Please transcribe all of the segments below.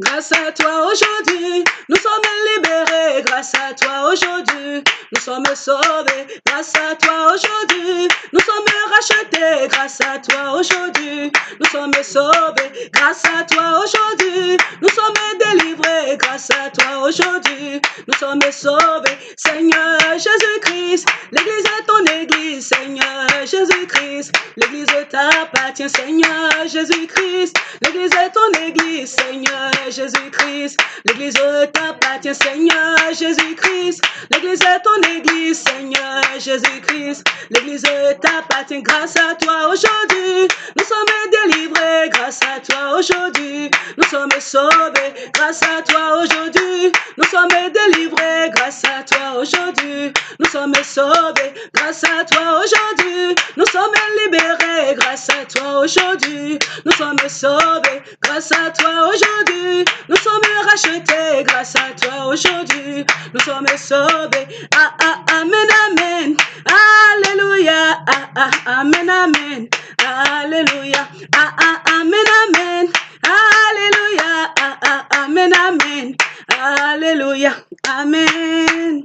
Grâce à toi aujourd'hui, nous sommes libérés. Grâce à toi aujourd'hui, nous sommes sauvés. Grâce à toi aujourd'hui, nous sommes rachetés. Grâce à toi aujourd'hui, nous sommes sauvés. Grâce à toi aujourd'hui, nous sommes délivrés. Grâce à toi aujourd'hui, nous sommes sauvés. Seigneur Jésus-Christ, l'Église est ton Église. Seigneur Jésus-Christ, l'Église t'appartient. Seigneur Jésus-Christ, l'Église est ton Église. Seigneur Jésus-Christ, l'Église t'appartient. Seigneur Jésus-Christ, l'Église est ton Église. Seigneur Jésus-Christ, l'Église t'appartient. Grâce à toi aujourd'hui, nous sommes délivrés. Grâce à toi aujourd'hui, nous sommes sauvés. Grâce à toi aujourd'hui, nous sommes délivrés. Grâce à toi aujourd'hui, nous sommes sauvés. Grâce à toi aujourd'hui, nous sommes libérés. Grâce à toi aujourd'hui, nous sommes sauvés. Grâce à toi aujourd'hui, nous sommes rachetés. Grâce à toi aujourd'hui, nous sommes sauvés. Ah, ah, amen, amen. Alléluia. Ah, ah, amen, amen. Alléluia. Ah, ah, amen, amen. Alléluia. Ah, ah, amen, amen. Alléluia. Amen.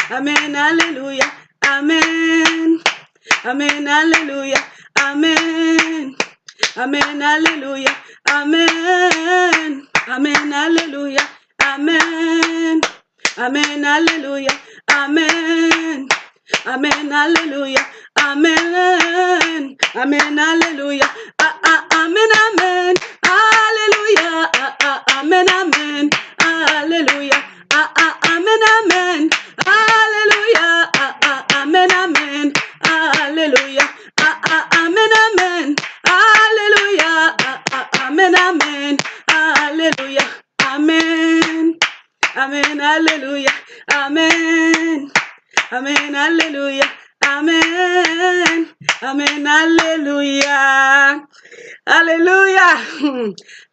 Amen. Alléluia. Amen. Amen. Alléluia. Amen. Amen. Alléluia. Amen. Amen. Alléluia. Amen. Amen. Alléluia. Amen. Amen. Alléluia. Amen. Amen. Alléluia. Ah, ah, amen. Amen. Alléluia. Ah, ah, amen. Amen. Alléluia. Ah, ah, amen. Amen. Alléluia. Ah, ah, amen. Amen. Alléluia. Ah, ah, amen. Amen. Alléluia. Ah, ah, amen. Amen. Alléluia. Amen. Amen. Alléluia. Amen. Amen. Alléluia. Amen. Amen. Alléluia. Alléluia.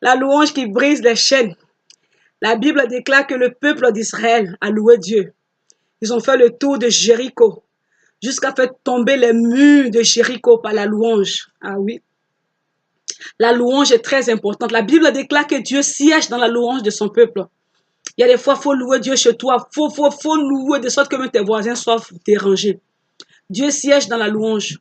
La louange qui brise les chaînes. La Bible déclare que le peuple d'Israël a loué Dieu. Ils ont fait le tour de Jéricho jusqu'à faire tomber les murs de Jéricho par la louange. Ah oui. La louange est très importante. La Bible déclare que Dieu siège dans la louange de son peuple. Il y a des fois, il faut louer Dieu chez toi. Faut louer de sorte que même tes voisins soient dérangés. Dieu siège dans la louange.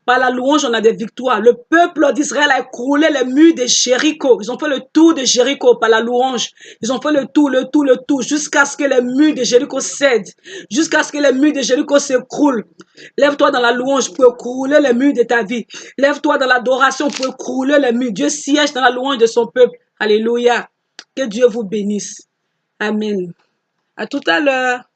Par la louange, on a des victoires. Le peuple d'Israël a écroulé les murs de Jéricho. Ils ont fait le tour de Jéricho par la louange. Ils ont fait le tour, jusqu'à ce que les murs de Jéricho cèdent. Jusqu'à ce que les murs de Jéricho s'écroulent. Lève-toi dans la louange pour écrouler les murs de ta vie. Lève-toi dans l'adoration pour écrouler les murs. Dieu siège dans la louange de son peuple. Alléluia. Que Dieu vous bénisse. Amen. À tout à l'heure.